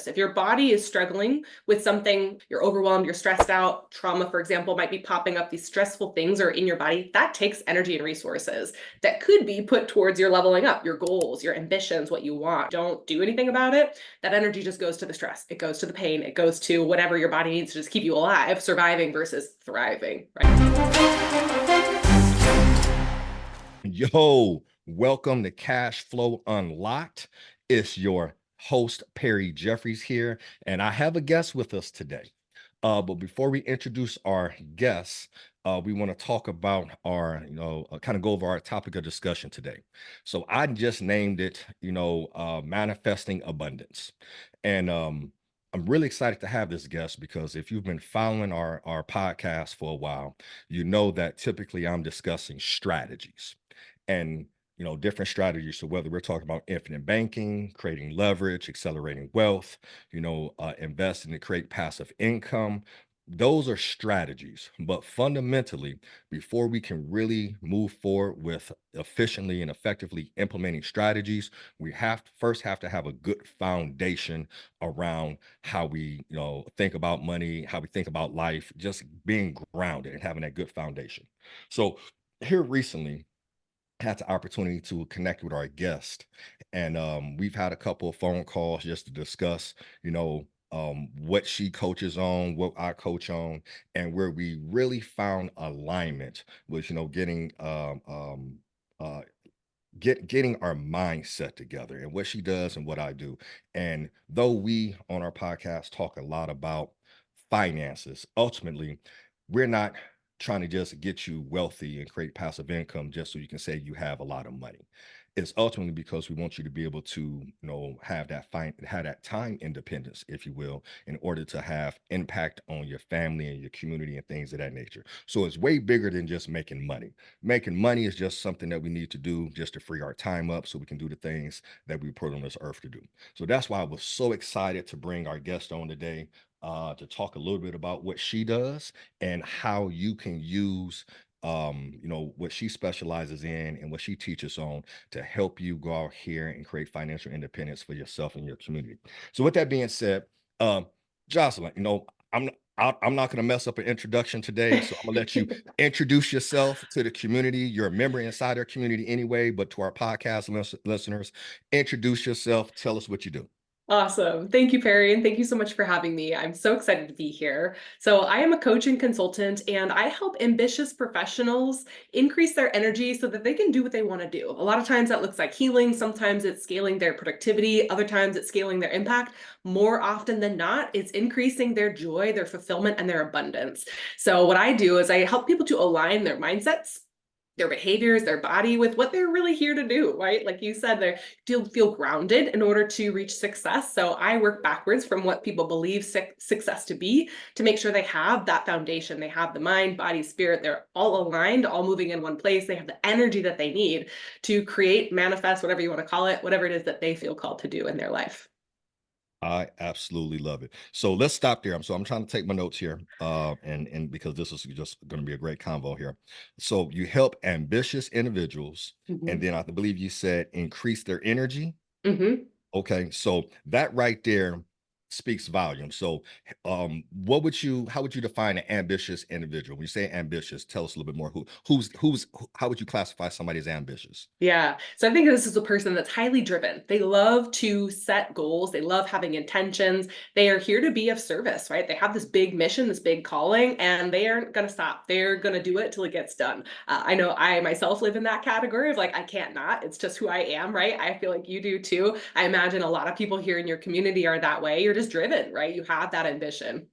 this. If your body is struggling with something, you're overwhelmed, you're stressed out, trauma, for example, might be popping up, these stressful things are in your body, that takes energy and resources that could be put towards your leveling up, your goals, your ambitions, what you want. Don't do anything about it. That energy just goes to the stress. It goes to the pain. It goes to whatever your body needs to just keep you alive, surviving versus thriving, right? Yo, welcome to Cash Flow Unlocked. It's your host, Perry Jeffries here, and I have a guest with us today. But before we introduce our guests, we want to talk about our, kind of go over our topic of discussion today. So I just named it, manifesting abundance. And I'm really excited to have this guest because if you've been following our podcast for a while, you know that typically I'm discussing strategies and different strategies. So whether we're talking about infinite banking, creating leverage, accelerating wealth, investing to create passive income, those are strategies. But fundamentally, before we can really move forward with efficiently and effectively implementing strategies, we first have to have a good foundation around how we think about money, how we think about life, just being grounded and having that good foundation. So here recently had the opportunity to connect with our guest, and we've had a couple of phone calls just to discuss what she coaches on, what I coach on, and where we really found alignment was getting uh getting our mindset together and what she does and what I do. And though we on our podcast talk a lot about finances, ultimately we're not trying to just get you wealthy and create passive income just so you can say you have a lot of money. It's ultimately because we want you to be able to, have that time independence, if you will, in order to have impact on your family and your community and things of that nature. So it's way bigger than just making money. Making money is just something that we need to do just to free our time up so we can do the things that we put on this earth to do. So that's why I was so excited to bring our guest on today, to talk a little bit about what she does and how you can use what she specializes in and what she teaches on to help you go out here and create financial independence for yourself and your community. So with that being said, um, Jocelyn, I'm not going to mess up an introduction today, so I'm gonna let you introduce yourself to the community. You're a member inside our community anyway, but to our podcast listeners, introduce yourself. Tell us what you do. Awesome. Thank you, Perry. And thank you so much for having me. I'm so excited to be here. So I am a coach and consultant, and I help ambitious professionals increase their energy so that they can do what they want to do. A lot of times that looks like healing. Sometimes it's scaling their productivity. Other times it's scaling their impact. More often than not, it's increasing their joy, their fulfillment, and their abundance. So what I do is I help people to align their mindsets, their behaviors, their body with what they're really here to do, right? Like you said, they feel grounded in order to reach success. So I work backwards from what people believe success to be to make sure they have that foundation. They have the mind, body, spirit. They're all aligned, all moving in one place. They have the energy that they need to create, manifest, whatever you want to call it, whatever it is that they feel called to do in their life. I absolutely love it. So let's stop there. So I'm trying to take my notes here, and because this is just going to be a great convo here. So you help ambitious individuals, and Mhm. then I believe you said increase their energy. Mhm. Okay, so that right there speaks volumes. So, how would you define an ambitious individual? When you say ambitious, tell us a little bit more. How would you classify somebody as ambitious? Yeah. So I think this is a person that's highly driven. They love to set goals. They love having intentions. They are here to be of service, right? They have this big mission, this big calling, and they aren't going to stop. They're going to do it till it gets done. I know I myself live in that category of like, I can't not. It's just who I am, right? I feel like you do too. I imagine a lot of people here in your community are that way. You're just driven, right? You have that ambition.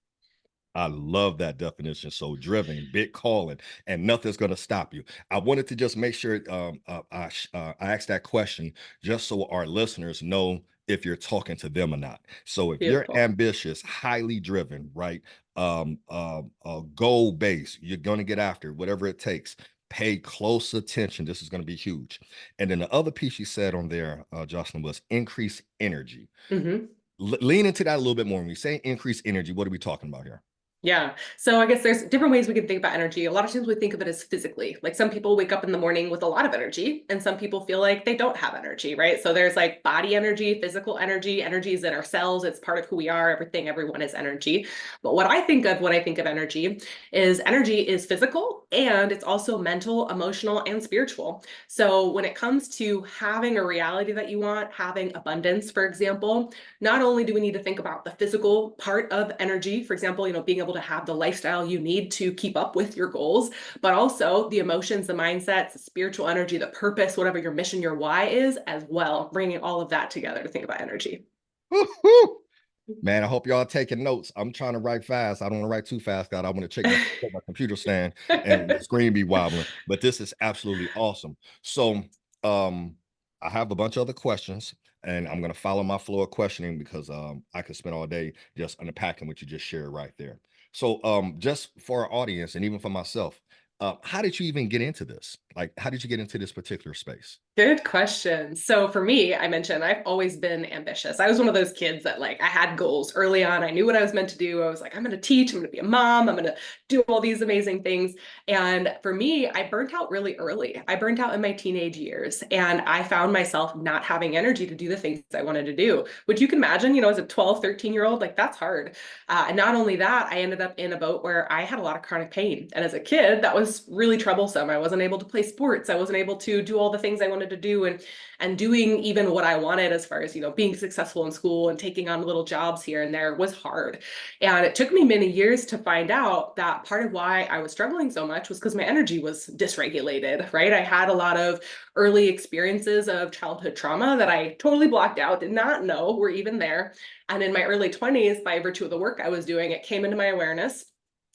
I love that definition. So driven, big calling, and nothing's going to stop you. I wanted to just make sure I asked that question just so our listeners know if you're talking to them or not. So if you're Beautiful. ambitious, highly driven, right, goal based, you're going to get after it, whatever it takes. Pay close attention. This is going to be huge. And then the other piece you said on there, Jocelyn, was increase energy. Mhm. Lean into that a little bit more. When we say increase energy, what are we talking about here? Yeah. So I guess there's different ways we can think about energy. A lot of times we think of it as physically. Like some people wake up in the morning with a lot of energy, and some people feel like they don't have energy, right? So there's like body energy, physical energy, energy is in our cells. It's part of who we are. Everything, everyone is energy. But what I think of when I think of energy is physical and it's also mental, emotional, and spiritual. So when it comes to having a reality that you want, having abundance, for example, not only do we need to think about the physical part of energy, for example, being able to have the lifestyle you need to keep up with your goals, but also the emotions, the mindsets, the spiritual energy, the purpose, whatever your mission, your why is as well, bringing all of that together to think about energy. Woo-hoo! Man, I hope y'all taking notes. I'm trying to write fast. I don't want to write too fast, God. I want to check my computer stand and the screen be wobbling. But this is absolutely awesome. So I have a bunch of other questions, and I'm gonna follow my flow of questioning because I could spend all day just unpacking what you just shared right there. So just for our audience and even for myself, how did you even get into this? Like, how did you get into this particular space? Good question. So for me, I mentioned I've always been ambitious. I was one of those kids that like I had goals early on. I knew what I was meant to do. I was like, I'm going to teach, I'm going to be a mom, I'm going to do all these amazing things. And for me, I burnt out really early. I burnt out in my teenage years and I found myself not having energy to do the things I wanted to do, which you can imagine, as a 12, 13-year-old, like that's hard. And not only that, I ended up in a boat where I had a lot of chronic pain. And as a kid, that was really troublesome. I wasn't able to play sports. I wasn't able to do all the things I wanted to do and doing even what I wanted as far as, being successful in school and taking on little jobs here and there was hard. And it took me many years to find out that part of why I was struggling so much was because my energy was dysregulated, right? I had a lot of early experiences of childhood trauma that I totally blocked out, did not know were even there. And in my early 20s, by virtue of the work I was doing, it came into my awareness.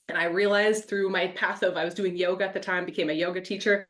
And I realized through my path of, I was doing yoga at the time, became a yoga teacher,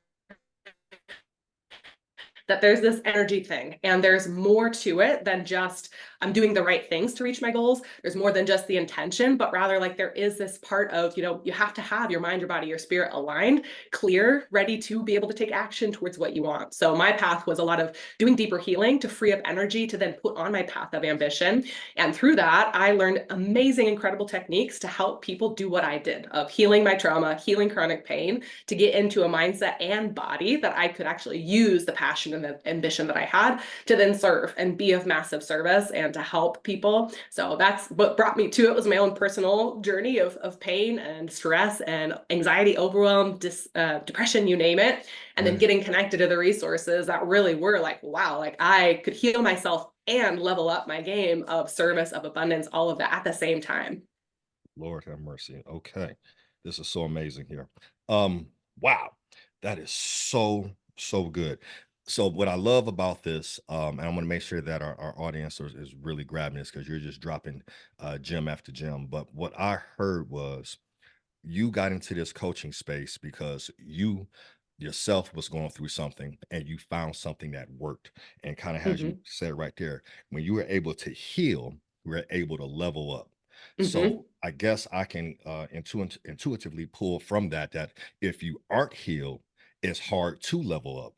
that there's this energy thing and there's more to it than just I'm doing the right things to reach my goals. There's more than just the intention, but rather like there is this part of, you have to have your mind, your body, your spirit aligned, clear, ready to be able to take action towards what you want. So my path was a lot of doing deeper healing to free up energy to then put on my path of ambition. And through that, I learned amazing, incredible techniques to help people do what I did of healing my trauma, healing chronic pain, to get into a mindset and body that I could actually use the passion and the ambition that I had to then serve and be of massive service and to help people. So that's what brought me to it, was my own personal journey of pain and stress and anxiety, overwhelm, depression, you name it. And then Yeah. getting connected to the resources that really were like, wow, like I could heal myself and level up my game of service, of abundance, all of that at the same time. Lord have mercy. Okay. This is so amazing here. Um, wow. That is so good. So what I love about this, and I'm going to make sure that our audience is really grabbing this because you're just dropping gem after gem. But what I heard was you got into this coaching space because you yourself was going through something and you found something that worked. And kind of as you Hmm. said right there, when you were able to heal, you were able to level up. So Hmm. I guess I can intuitively pull from that if you aren't healed, it's hard to level up.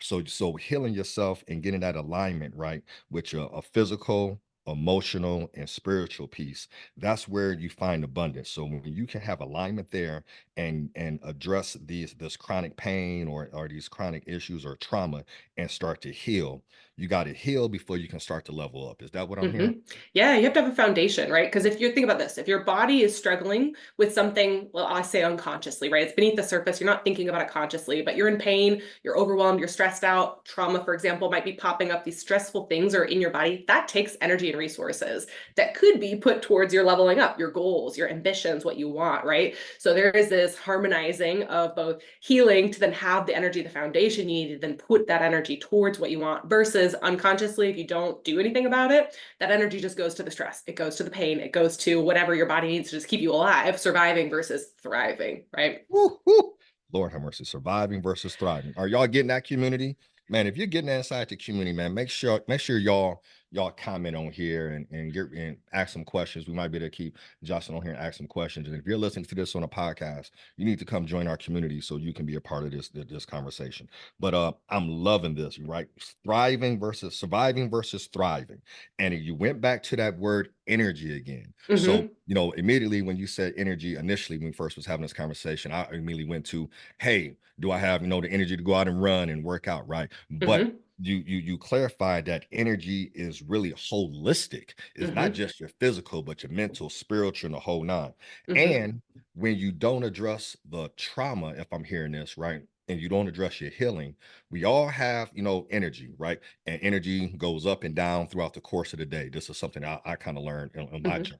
So healing yourself and getting that alignment right with your a physical, emotional, and spiritual piece, that's where you find abundance. So when you can have alignment there and address this chronic pain or these chronic issues or trauma and start to heal, you got to heal before you can start to level up. Is that what I'm Hmm. hearing? Yeah, you have to have a foundation, right? Because if you think about this, if your body is struggling with something, well, I say unconsciously, right? It's beneath the surface. You're not thinking about it consciously, but you're in pain, you're overwhelmed, you're stressed out. Trauma, for example, might be popping up. These stressful things are in your body. That takes energy and resources that could be put towards your leveling up, your goals, your ambitions, what you want, right? So there is this harmonizing of both healing to then have the energy, the foundation you need to then put that energy towards what you want versus unconsciously, if you don't do anything about it, that energy just goes to the stress, it goes to the pain, it goes to whatever your body needs to just keep you alive, surviving versus thriving, right? Woo, woo. Lord have mercy. Surviving versus thriving. Are y'all getting that community? Man, if you're getting inside the community, man, make sure y'all comment on here and get and ask some questions. We might be able to keep Justin on here and ask some questions. And if you're listening to this on a podcast, you need to come join our community so you can be a part of this conversation. But I'm loving this, right? Thriving versus surviving versus thriving. And if you went back to that word energy again. So, Hmm. immediately when you said energy initially, when we first was having this conversation, I immediately went to, hey, do I have, the energy to go out and run and work out, right? But Hmm. you clarified that energy is really holistic. It's not Hmm. just your physical, but your mental, spiritual, and the whole nine. Hmm. And when you don't address the trauma, if I'm hearing this right, and you don't address your healing, we all have, energy, right? And energy goes up and down throughout the course of the day. This is something I kind of learned in my Hmm. journey.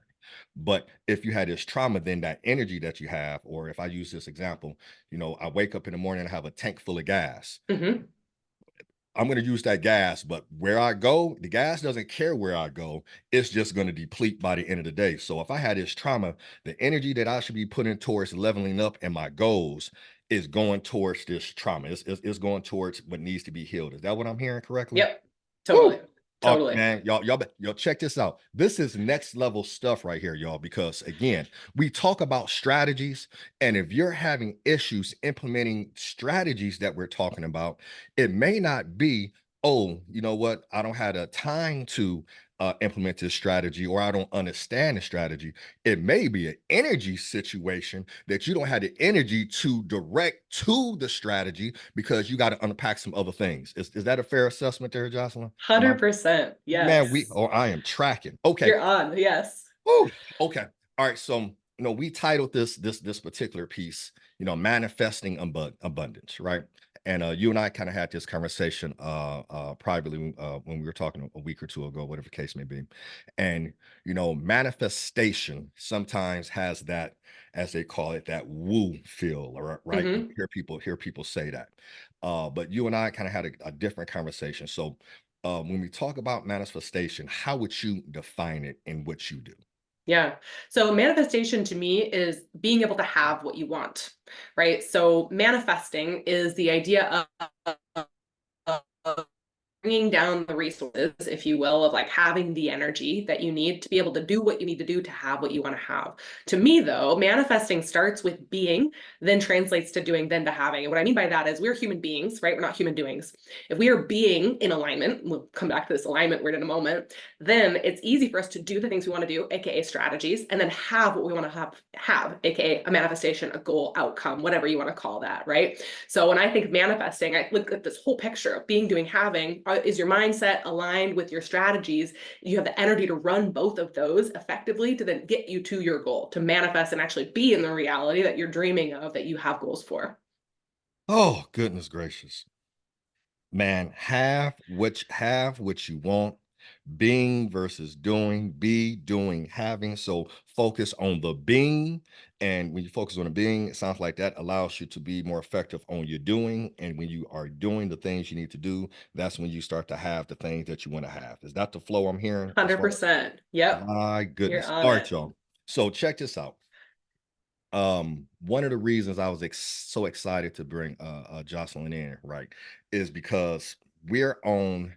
But if you had this trauma, then that energy that you have, or if I use this example, I wake up in the morning and have a tank full of gas. Hmm. I'm going to use that gas, but where I go, the gas doesn't care where I go. It's just going to deplete by the end of the day. So if I had this trauma, the energy that I should be putting towards leveling up and my goals is going towards this trauma. It's going towards what needs to be healed. Is that what I'm hearing correctly? Yep. Woo! Totally. Oh Totally. man, y'all check this out. This is next level stuff right here, y'all, because again, we talk about strategies, and if you're having issues implementing strategies that we're talking about, it may not be, oh, you know what, I don't have the time to implement this strategy, or I don't understand the strategy. It may be an energy situation that you don't have the energy to direct to the strategy because you got to unpack some other things. Is that a fair assessment there, Jocelyn? Am I 100%. Man, Yes. I am tracking. Okay. You're on. Yes. Woo, okay. All right. So, we titled this particular piece, manifesting abundance, right? And you and I kind of had this conversation privately when we were talking a week or two ago, whatever the case may be. And manifestation sometimes has that, as they call it, that woo feel, right? You Hmm. hear people say that. But you and I kind of had a different conversation. So when we talk about manifestation, how would you define it in what you do? Yeah. So manifestation to me is being able to have what you want, right? So manifesting is the idea of bringing down the resources, if you will, of like having the energy that you need to be able to do what you need to do to have what you want to have. To me, though, manifesting starts with being, then translates to doing, then to having. And what I mean by that is we're human beings, right? We're not human doings. If we are being in alignment, we'll come back to this alignment word in a moment, then it's easy for us to do the things we want to do, aka strategies, and then have what we want to have, aka a manifestation, a goal, outcome, whatever you want to call that, right? So when I think manifesting, I look at this whole picture of being, doing, having. Is your mindset aligned with your strategies? You have the energy to run both of those effectively to then get you to your goal, to manifest and actually be in the reality that you're dreaming of, that you have goals for. Oh, goodness gracious. Man, have what you want, being versus doing, be doing, having. So focus on the being. And when you focus on the being, it sounds like that allows you to be more effective on your doing. And when you are doing the things you need to do, that's when you start to have the things that you want to have. Is that the flow I'm hearing as far as 100%. Yep. my You're goodness? on All right, it. y'all. So check this out. One of the reasons I was so excited to bring Jocelyn in, right, is because we're on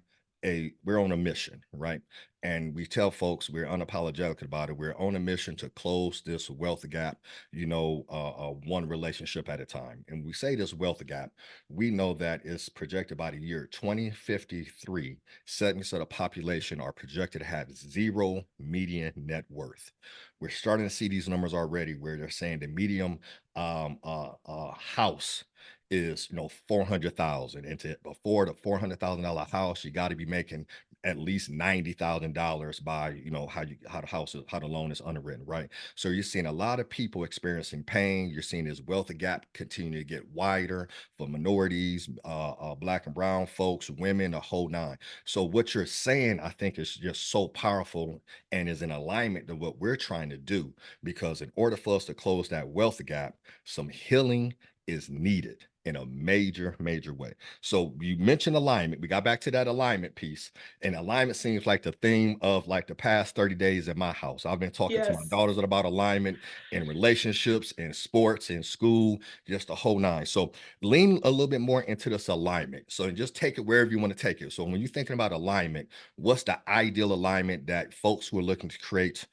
we're on a mission, right? And we tell folks we're unapologetic about it. We're on a mission to close this wealth gap, one relationship at a time. And we say this wealth gap, we know that it's projected by the year 2053, 70% of the population are projected to have zero median net worth. We're starting to see these numbers already where they're saying the medium house is 400,000, and to afford a $400,000 house you got to be making at least $90,000 by how the loan is underwritten, right? So you're seeing a lot of people experiencing pain. You're seeing this wealth gap continue to get wider for minorities, black and brown folks, women, the whole nine. So what you're saying, I think, is just so powerful and is in alignment to what we're trying to do. Because in order for us to close that wealth gap, some healing is needed in a major, major way. So you mentioned alignment. We got back to that alignment piece, and alignment seems like the theme of like the past 30 days at my house. I've been talking to my Yes. daughters about alignment in relationships, in sports, in school, just the whole nine. So lean a little bit more into this alignment. So just take it wherever you want to take it. So when you're thinking about alignment, what's the ideal alignment that folks who are looking to create,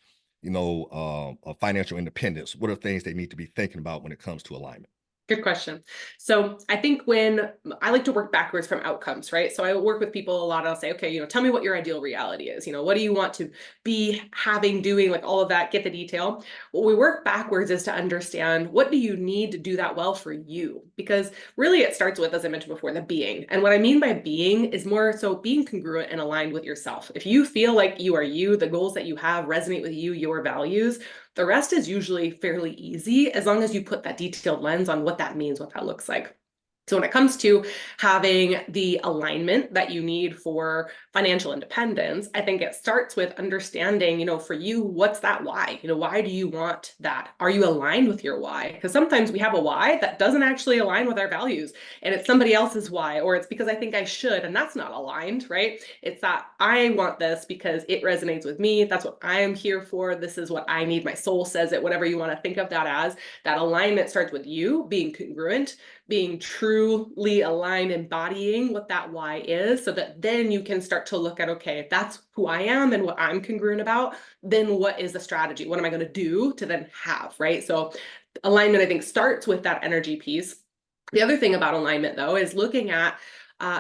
a financial independence? What are things they need to be thinking about when it comes to alignment? Good question. So I think when I like to work backwards from outcomes, right? So I work with people a lot. I'll say, okay, tell me what your ideal reality is. What do you want to be having, doing, like all of that, get the detail. What we work backwards is to understand what do you need to do that well for you? Because really it starts with, as I mentioned before, the being. And what I mean by being is more so being congruent and aligned with yourself. If you feel like you are you, the goals that you have resonate with you, your values, the rest is usually fairly easy as long as you put that detailed lens on what that means, what that looks like. So when it comes to having the alignment that you need for financial independence, I think it starts with understanding, for you, what's that why? Why do you want that? Are you aligned with your why? Because sometimes we have a why that doesn't actually align with our values, and it's somebody else's why, or it's because I think I should, and that's not aligned, right? It's that I want this because it resonates with me. That's what I am here for. This is what I need. My soul says it, whatever you want to think of that as. That alignment starts with you being congruent, being truly aligned, embodying what that why is, so that then you can start to look at, okay, if that's who I am and what I'm congruent about, then what is the strategy? What am I going to do to then have, right? So alignment, I think, starts with that energy piece. The other thing about alignment, though, is looking at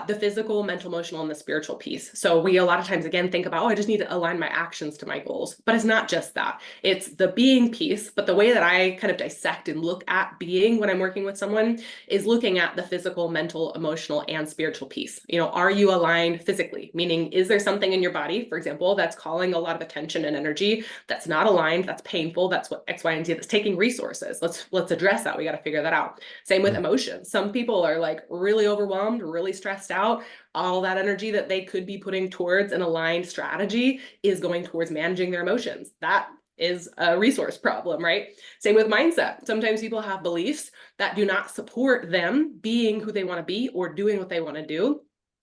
the physical, mental, emotional, and the spiritual piece. So we a lot of times, again, think about, oh, I just need to align my actions to my goals. But it's not just that. It's the being piece. But the way that I kind of dissect and look at being when I'm working with someone is looking at the physical, mental, emotional, and spiritual piece. Are you aligned physically? Meaning, is there something in your body, for example, that's calling a lot of attention and energy that's not aligned, that's painful, that's what X, Y, and Z, that's taking resources? Let's address that. We got to figure that out. Same with emotions. Some people are like really overwhelmed, really stressed out. All that energy that they could be putting towards an aligned strategy is going towards managing their emotions. That is a resource problem, right? Same with mindset. Sometimes people have beliefs that do not support them being who they want to be or doing what they want to do.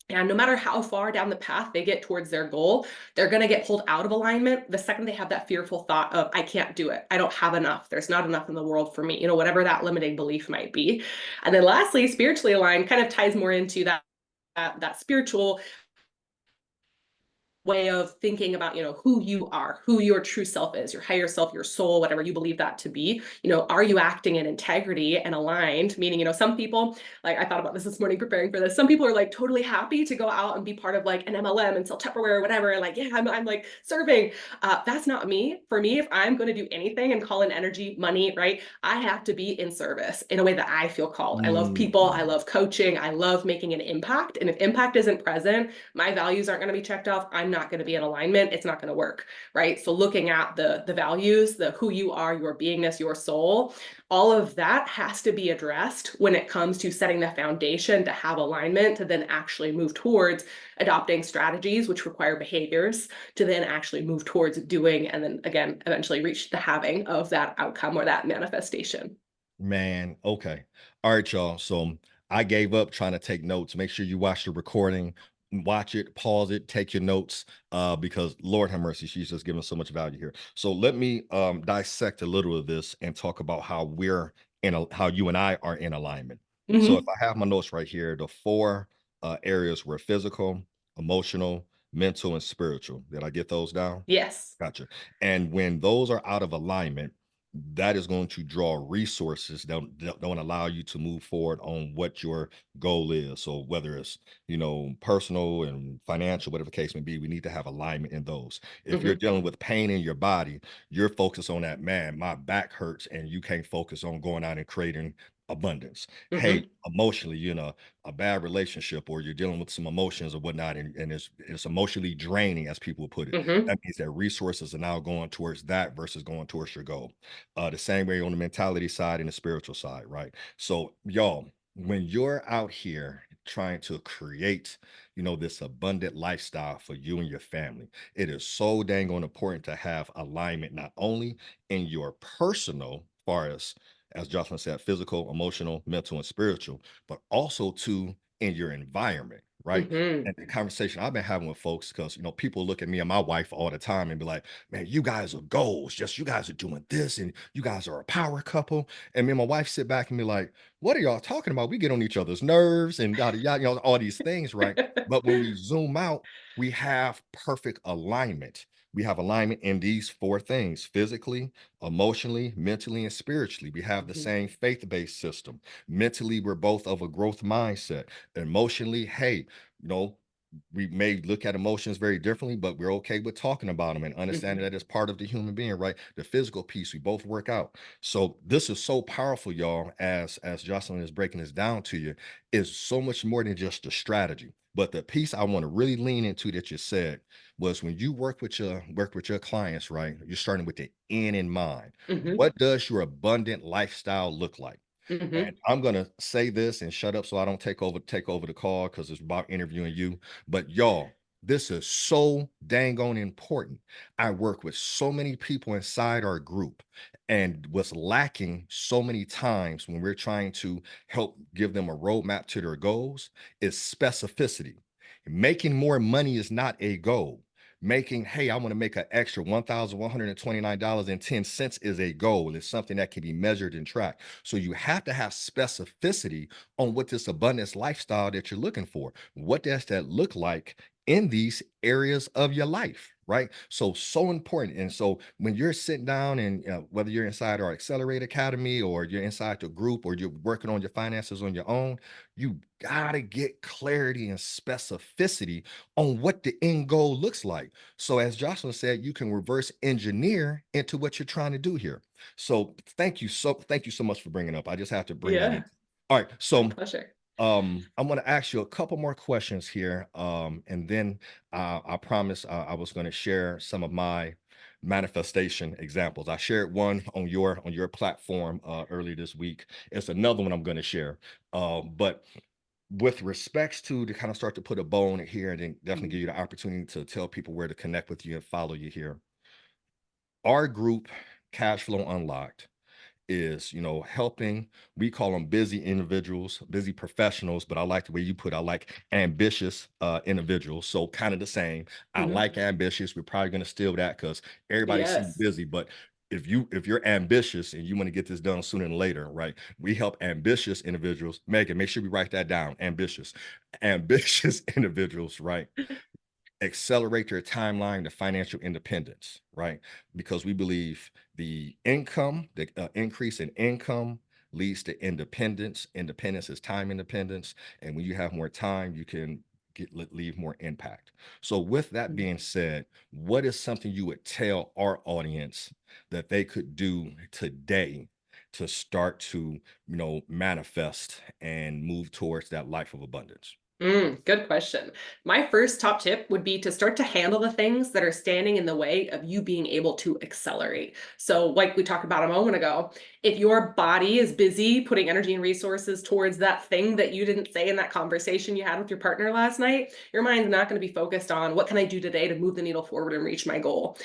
And no matter how far down the path they get towards their goal, they're going to get pulled out of alignment the second they have that fearful thought of, I can't do it. I don't have enough. There's not enough in the world for me, whatever that limiting belief might be. And then lastly, spiritually aligned kind of ties more into that spiritual way of thinking about, who you are, who your true self is, your higher self, your soul, whatever you believe that to be. Are you acting in integrity and aligned? Meaning, some people, like I thought about this morning preparing for this, some people are like totally happy to go out and be part of like an MLM and sell Tupperware or whatever. And like, yeah, I'm like serving. That's not me. For me, if I'm going to do anything and call in energy, money, right, I have to be in service in a way that I feel called. I love people. I Mm. love coaching. I love making an impact. And if impact isn't present, my values aren't going to be checked off. I'm not going to be in alignment. It's not going to work, right? So looking at the values, the who you are, your beingness, your soul, all of that has to be addressed when it comes to setting the foundation to have alignment, to then actually move towards adopting strategies which require behaviors to then actually move towards doing, and then again eventually reach the having of that outcome or that manifestation. Man, okay. All right, y'all. So I gave up trying to take notes. Make sure you watch the recording, watch it, pause it, take your notes, because Lord have mercy, she's just giving so much value here. So let me dissect a little of this and talk about how how you and I are in alignment. So if Mm-hmm. I have my notes right here, the four areas were physical, emotional, mental, and spiritual. Did I get those down? Yes. Gotcha. And when those are out of alignment, that is going to draw resources that don't allow you to move forward on what your goal is. So whether it's, personal and financial, whatever the case may be, we need to have alignment in those. If you're Mm-hmm. dealing with pain in your body, you're focused on that, man, my back hurts, and you can't focus on going out and creating abundance. Hey, Mm-hmm. emotionally, a bad relationship, or you're dealing with some emotions or whatnot, and it's emotionally draining, as people put it. Mm-hmm. That means that resources are now going towards that versus going towards your goal. The same way on the mentality side and the spiritual side, right? So, y'all, when you're out here trying to create, this abundant lifestyle for you and your family, it is so dang on important to have alignment, not only in your personal, far as Jocelyn said, physical, emotional, mental, and spiritual, but also too in your environment, right? Mm-hmm. And the conversation I've been having with folks, because people look at me and my wife all the time and be like, man, you guys are goals. Just you guys are doing this, and you guys are a power couple. And me and my wife sit back and be like, what are y'all talking about? We get on each other's nerves and yada yada, all these things, right? But when we zoom out, we have perfect alignment. We have alignment in these four things: physically, emotionally, mentally, and spiritually. We have the Mhm. same faith-based system. Mentally, we're both of a growth mindset. Emotionally, hey, you know, we may look at emotions very differently, but we're okay with talking about them and understanding Mhm. that it's part of the human being, right? The physical piece, we both work out. So this is so powerful, y'all, as Jocelyn is breaking this down to you, is so much more than just a strategy. But the piece I want to really lean into that you said was when you work with your clients, right? You're starting with the end in mind. Mhm. What does your abundant lifestyle look like? And Mhm. I'm gonna say this and shut up so I don't take over the call because it's about interviewing you. But y'all, this is so dang on important. I work with so many people inside our group, and what's lacking so many times when we're trying to help give them a roadmap to their goals is specificity. Making more money is not a goal. Making, hey, I want to make an extra $1,129.10 is a goal. It's something that can be measured and tracked. So you have to have specificity on what this abundance lifestyle that you're looking for. What does that look like in these areas of your life? Right. So important. And so when you're sitting down and whether you're inside our Accelerate Academy or you're inside the group or you're working on your finances on your own, you got to get clarity and specificity on what the end goal looks like. So, as Jocelyn said, you can reverse engineer into what you're trying to do here. So thank you so much for bringing up. I just have to bring that in. Yeah, All right. my So pleasure. I'm going to ask you a couple more questions here. And then I promise I was going to share some of my manifestation examples. I shared one on your platform earlier this week. It's another one I'm going to share. But with respects to kind of start to put a bow on it here and then definitely Mhm. give you the opportunity to tell people where to connect with you and follow you here. Our group, Cash Flow Unlocked, is helping, we call them busy individuals, busy professionals, but I like the way you put, I like ambitious individuals, so kind of the same. I Mhm. like ambitious. We're probably going to steal that because everybody sees Yes. busy, but if you're ambitious and you want to get this done sooner than later, right? We help ambitious individuals. Megan, make sure we write that down. Ambitious individuals, right? Accelerate their timeline to financial independence, right? Because we believe the increase in income leads to independence. Independence is time independence. And when you have more time, you can leave more impact. So, with that Mhm. being said, what is something you would tell our audience that they could do today to start to, manifest and move towards that life of abundance? Good question. My first top tip would be to start to handle the things that are standing in the way of you being able to accelerate. So, like we talked about a moment ago, if your body is busy putting energy and resources towards that thing that you didn't say in that conversation you had with your partner last night, your mind's not going to be focused on what can I do today to move the needle forward and reach my goal.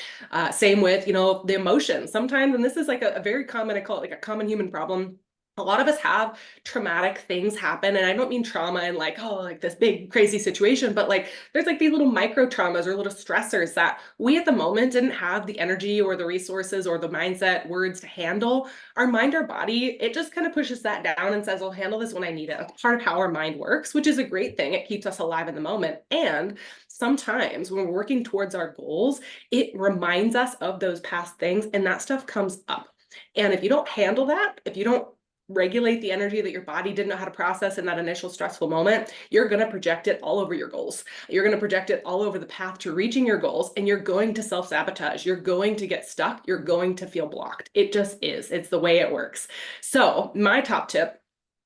Same with, the emotions. Sometimes, and this is like a very common, I call it like a common human problem. A lot of us have traumatic things happen, and I don't mean trauma and like, oh, like this big crazy situation, but like there's like these little micro traumas or little stressors that we at the moment didn't have the energy or the resources or the mindset words to handle. Our mind, our body, it just kind of pushes that down and says, I'll handle this when I need it. It's part of how our mind works, which is a great thing. It keeps us alive in the moment. And sometimes when we're working towards our goals, it reminds us of those past things, and that stuff comes up. And if you don't handle that, if you don't regulate the energy that your body didn't know how to process in that initial stressful moment, you're going to project it all over your goals. You're going to project it all over the path to reaching your goals, and you're going to self sabotage. You're going to get stuck. You're going to feel blocked. It just is. It's the way it works. So, my top tip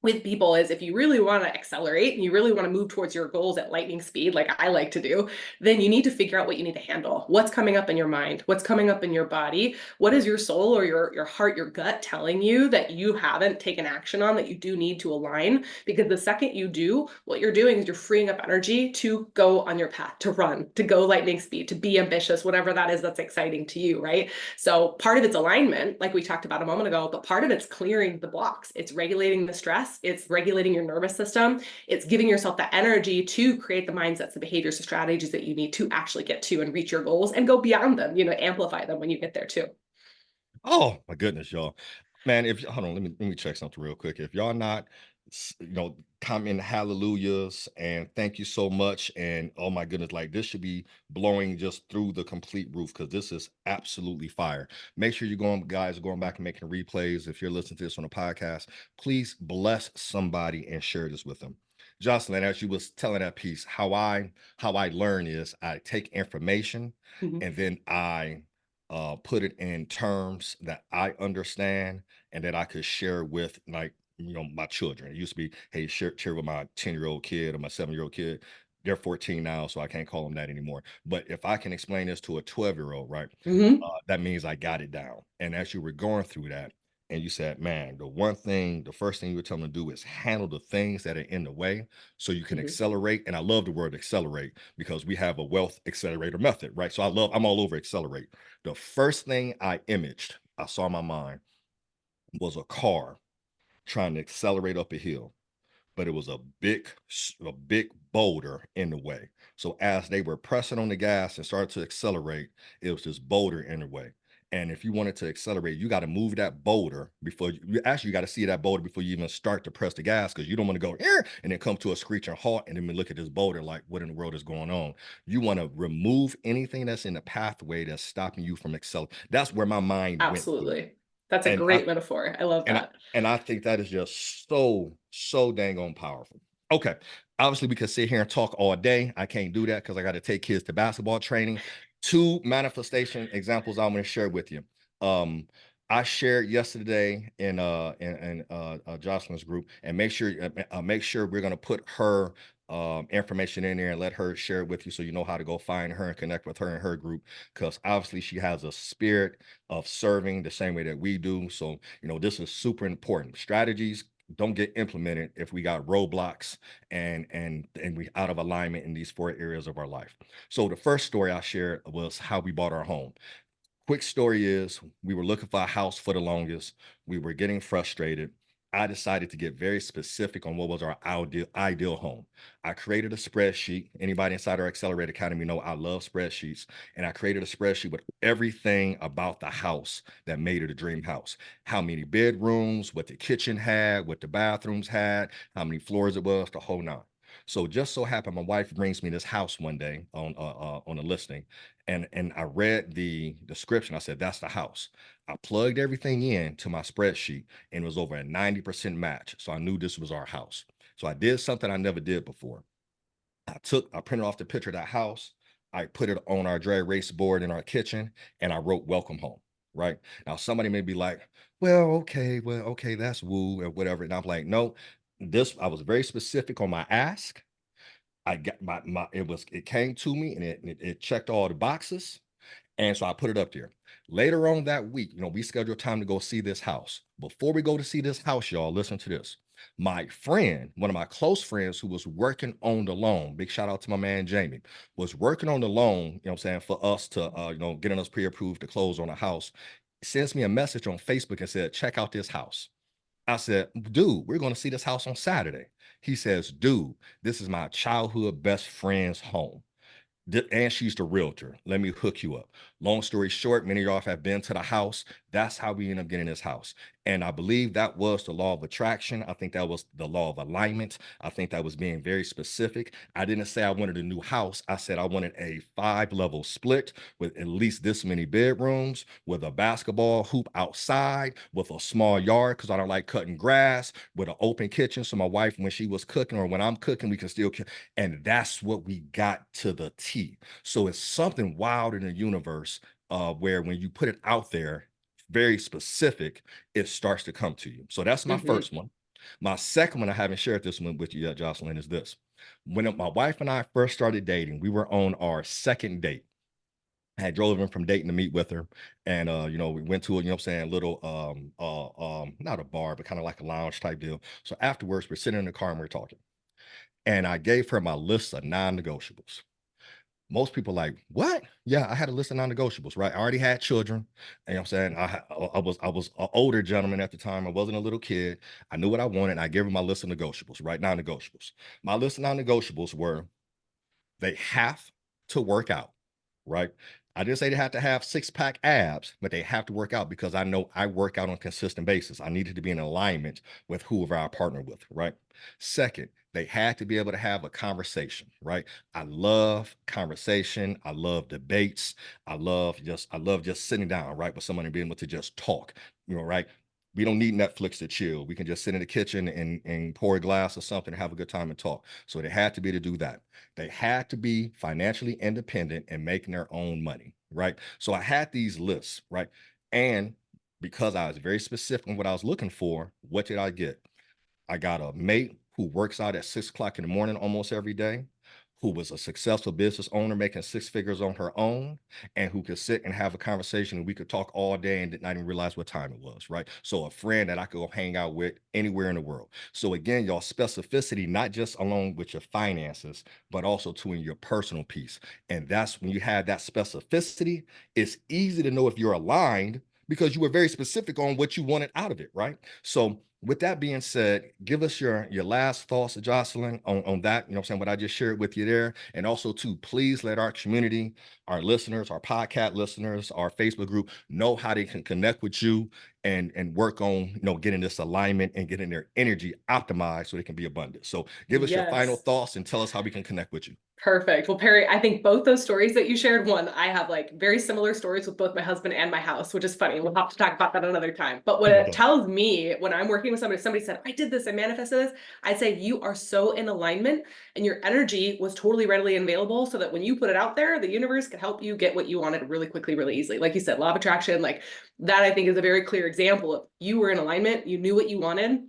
with people is if you really want to accelerate and you really want to move towards your goals at lightning speed, like I like to do, then you need to figure out what you need to handle. What's coming up in your mind? What's coming up in your body? What is your soul or your heart, your gut telling you that you haven't taken action on that you do need to align? Because the second you do, what you're doing is you're freeing up energy to go on your path, to run, to go lightning speed, to be ambitious, whatever that is that's exciting to you, right? So part of it's alignment, like we talked about a moment ago, but part of it's clearing the blocks. It's regulating the stress. It's regulating your nervous system. It's giving yourself the energy to create the mindsets, the behaviors, the strategies that you need to actually get to and reach your goals and go beyond them, amplify them when you get there too. Oh my goodness, y'all. Man, if hold on, let me check something real quick. If y'all not comment hallelujahs and thank you so much. And oh my goodness, like this should be blowing just through the complete roof because this is absolutely fire. Make sure you're going back and making replays. If you're listening to this on a podcast, please bless somebody and share this with them. Jocelyn, as you was telling that piece, how I learn is I take information Mhm. and then I put it in terms that I understand and that I could share with like my children. It used to be, hey, share with my 10-year-old kid or my 7-year-old kid. They're 14 now, so I can't call them that anymore. But if I can explain this to a 12-year-old, right, Mhm. that means I got it down. And as you were going through that, and you said, man, the first thing you were telling them to do is handle the things that are in the way so you can Mhm. accelerate. And I love the word accelerate because we have a wealth accelerator method, right? So I'm all over accelerate. The first thing I saw in my mind was a car trying to accelerate up a hill, but it was a big boulder in the way. So as they were pressing on the gas and started to accelerate, it was this boulder in the way. And if you wanted to accelerate, you got to move that boulder before you got to see that boulder before you even start to press the gas because you don't want to go here and then come to a screeching halt and then we look at this boulder like what in the world is going on. You want to remove anything that's in the pathway that's stopping you from accelerating. That's where my mind went to. Absolutely. That's a And I great metaphor. I love and I that. and I think that is just so dang on powerful. Okay. Obviously, we could sit here and talk all day. I can't do that because I got to take kids to basketball training. Two manifestation examples I'm going to share with you. Um, I shared yesterday in Jocelyn's group, and make sure we're going to put her information in there and let her share it with you so you know how to go find her and connect with her in her group because obviously she has a spirit of serving the same way that we do. So, this is super important. Strategies don't get implemented if we got roadblocks and we out of alignment in these 4 areas of our life. So the first story I shared was how we bought our home. Quick story is we were looking for a house for the longest. We were getting frustrated. I decided to get very specific on what was our ideal home. I created a spreadsheet. Anybody inside our Accelerate Academy know I love spreadsheets. And I created a spreadsheet with everything about the house that made it a dream house. How many bedrooms, what the kitchen had, what the bathrooms had, how many floors it was, the whole nine. So just so happened, my wife brings me this house one day on a listing, and I read the description. I said, that's the house. I plugged everything in to my spreadsheet and it was over a 90% match. So I knew this was our house. So I did something I never did before. I printed off the picture of that house. I put it on our dry erase board in our kitchen and I wrote welcome home. Right now, somebody may be like, well, okay, that's woo or whatever. And I'm like, no, I was very specific on my ask. I got it came to me and it checked all the boxes. And so I put it up there. Later on that week, we scheduled time to go see this house. Before we go to see this house, y'all, listen to this. My friend, one of my close friends who was working on the loan, big shout out to my man Jamie, was working on the loan, what I'm saying, for us to getting us pre-approved to close on a house, sends me a message on Facebook and said, check out this house. I said, dude, we're going to see this house on Saturday. He says, dude, this is my childhood best friend's home. And she's the realtor. Let me hook you up. Long story short, many of y'all have been to the house. That's how we end up getting this house. And I believe that was the law of attraction. I think that was the law of alignment. I think that was being very specific. I didn't say I wanted a new house. I said I wanted a 5-level split with at least this many bedrooms, with a basketball hoop outside, with a small yard because I don't like cutting grass, with an open kitchen. So my wife, when she was cooking or when I'm cooking, we can still cook. And that's what we got to the T. So it's something wild in the universe where when you put it out there, very specific, it starts to come to you. So that's my Mhm. first one. My second one, I haven't shared this one with you yet, Jocelyn, is this. When my wife and I first started dating, we were on our second date. I had drove in from Dayton to meet with her. And we went to a, what I'm saying, little not a bar, but kind of like a lounge type deal. So afterwards, we're sitting in the car and we're talking. And I gave her my list of non-negotiables. Most people like, what? Yeah, I had a list of non-negotiables, right? I already had children. And I'm saying I was an older gentleman at the time. I wasn't a little kid. I knew what I wanted. And I gave her my list of negotiables, right? Non-negotiables. My list of non-negotiables were they have to work out, right? I didn't say they have to have six-pack abs, but they have to work out because I know I work out on a consistent basis. I needed to be in alignment with whoever I partner with, right? Second, they had to be able to have a conversation, right? I love conversation. I love debates. I love just sitting down, right, with someone and being able to just talk, right? We don't need Netflix to chill. We can just sit in the kitchen and pour a glass or something and have a good time and talk. So they had to be to do that. They had to be financially independent and making their own money, right? So I had these lists, right? And because I was very specific on what I was looking for, what did I get? I got a mate who works out at 6 o'clock in the morning almost every day, who was a successful business owner making six figures on her own, and who could sit and have a conversation and we could talk all day and did not even realize what time it was, right? So a friend that I could go hang out with anywhere in the world. So again, y'all, specificity, not just along with your finances, but also too in your personal piece. And that's when you have that specificity, it's easy to know if you're aligned because you were very specific on what you wanted out of it, right? So with that being said, give us your last thoughts, Jocelyn, on that, what I'm saying, what I just shared with you there. And also to please let our community, our listeners, our podcast listeners, our Facebook group know how they can connect with you and work on, getting this alignment and getting their energy optimized so they can be abundant. So give us your final Yes. thoughts and tell us how we can connect with you. Perfect. Well, Perry, I think both those stories that you shared, one, I have like very similar stories with both my husband and my house, which is funny. We'll have to talk about that another time. But what No it doubt. tells me when I'm working with somebody said, I did this, I manifested this, I say, you are so in alignment and your energy was totally readily available so that when you put it out there, the universe can help you get what you wanted really quickly, really easily. Like you said, law of attraction, like that, I think is a very clear example of you were in alignment, you knew what you wanted.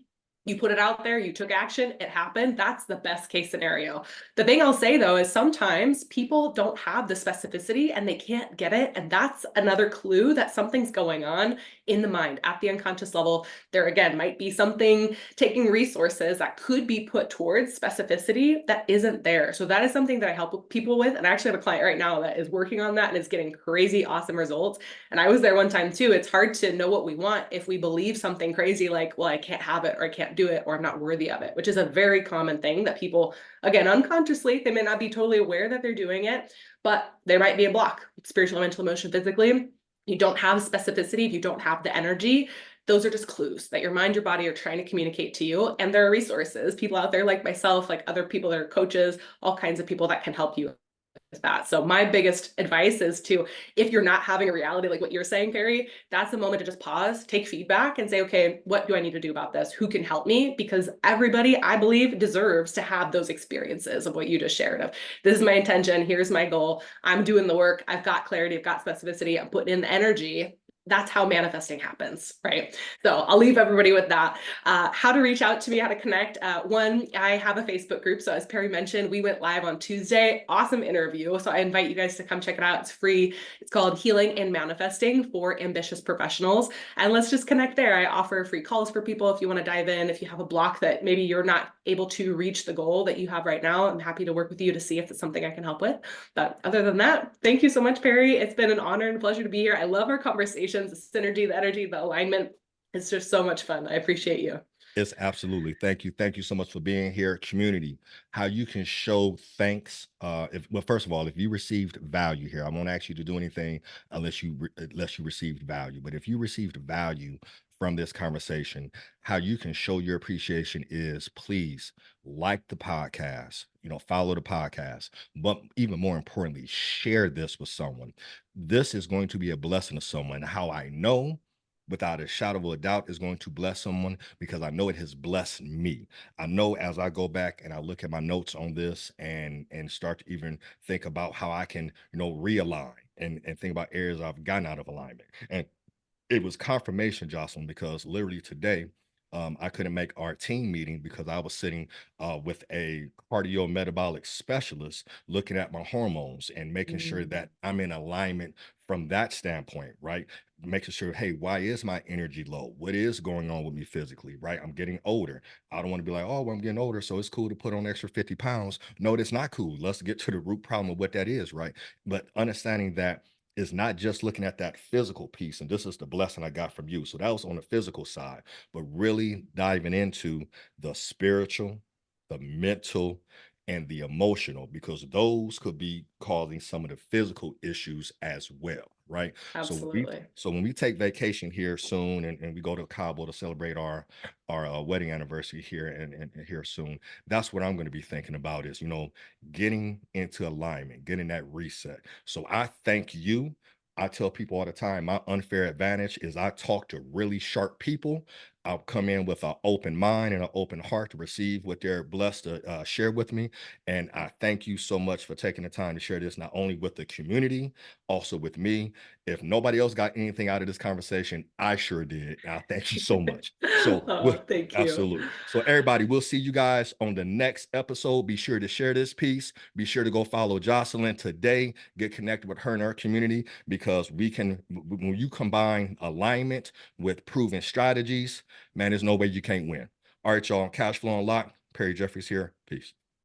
You put it out there, you took action, it happened. That's the best case scenario. The thing I'll say though is sometimes people don't have the specificity and they can't get it. And that's another clue that something's going on in the mind at the unconscious level. There again might be something taking resources that could be put towards specificity that isn't there. So that is something that I help people with. And I actually have a client right now that is working on that and is getting crazy awesome results. And I was there one time too. It's hard to know what we want if we believe something crazy like, well, I can't have it or I can't do it or I'm not worthy of it, which is a very common thing that people, again, unconsciously, they may not be totally aware that they're doing it, but there might be a block, spiritual, mental, emotion, physically. You don't have specificity, if you don't have the energy, those are just clues that your mind, your body are trying to communicate to you. And there are resources, people out there like myself, like other people that are coaches, all kinds of people that can help you that. So my biggest advice is to, if you're not having a reality like what you're saying, Perry, that's the moment to just pause, take feedback and say, okay, what do I need to do about this? Who can help me? Because everybody, I believe, deserves to have those experiences of what you just shared of, this is my intention, here's my goal, I'm doing the work, I've got clarity, I've got specificity, I'm putting in the energy. That's how manifesting happens, right? So I'll leave everybody with that. How to reach out to me, how to connect. One, I have a Facebook group. So as Perry mentioned, we went live on Tuesday. Awesome interview. So I invite you guys to come check it out. It's free. It's called Healing and Manifesting for Ambitious Professionals. And let's just connect there. I offer free calls for people if you want to dive in. If you have a block that maybe you're not able to reach the goal that you have right now, I'm happy to work with you to see if it's something I can help with. But other than that, thank you so much, Perry. It's been an honor and a pleasure to be here. I love our conversations, the synergy, the energy, the alignment. It's just so much fun. I appreciate you. It's absolutely. Thank you. Thank you so much for being here. Community, how you can show thanks. Well, first of all, if you received value here, I won't ask you to do anything unless you received value. But if you received value from this conversation, how you can show your appreciation is please like the podcast, follow the podcast, but even more importantly, share this with someone. This is going to be a blessing to someone. How I know without a shadow of a doubt is going to bless someone because I know it has blessed me. I know as I go back and I look at my notes on this and start to even think about how I can, realign and think about areas I've gotten out of alignment. And it was confirmation, Jocelyn, because literally today, I couldn't make our team meeting because I was sitting with a cardiometabolic specialist looking at my hormones and making sure that I'm in alignment from that standpoint, right? Making sure, hey, why is my energy low? What is going on with me physically, right? I'm getting older. I don't want to be like, oh, well, I'm getting older, so it's cool to put on extra 50 pounds. No, it's not cool. Let's get to the root problem of what that is, right? But understanding that is not just looking at that physical piece. And this is the blessing I got from you. So that was on the physical side, but really diving into the spiritual, the mental, and the emotional, because those could be causing some of the physical issues as well, right? Absolutely. So when we take vacation here soon, and we go to Cabo to celebrate our wedding anniversary here and here soon, that's what I'm going to be thinking about is, getting into alignment, getting that reset. So I thank you. I tell people all the time, my unfair advantage is I talk to really sharp people. I'll come in with an open mind and an open heart to receive what they're blessed to share with me. And I thank you so much for taking the time to share this, not only with the community, also with me. If nobody else got anything out of this conversation, I sure did. I thank you so much. So, Oh, thank you. absolutely. So, everybody, we'll see you guys on the next episode. Be sure to share this piece. Be sure to go follow Jocelyn today. Get connected with her and her community, because when you combine alignment with proven strategies, man, there's no way you can't win. All right, y'all. Cash flow unlocked. Perry Jeffries here. Peace.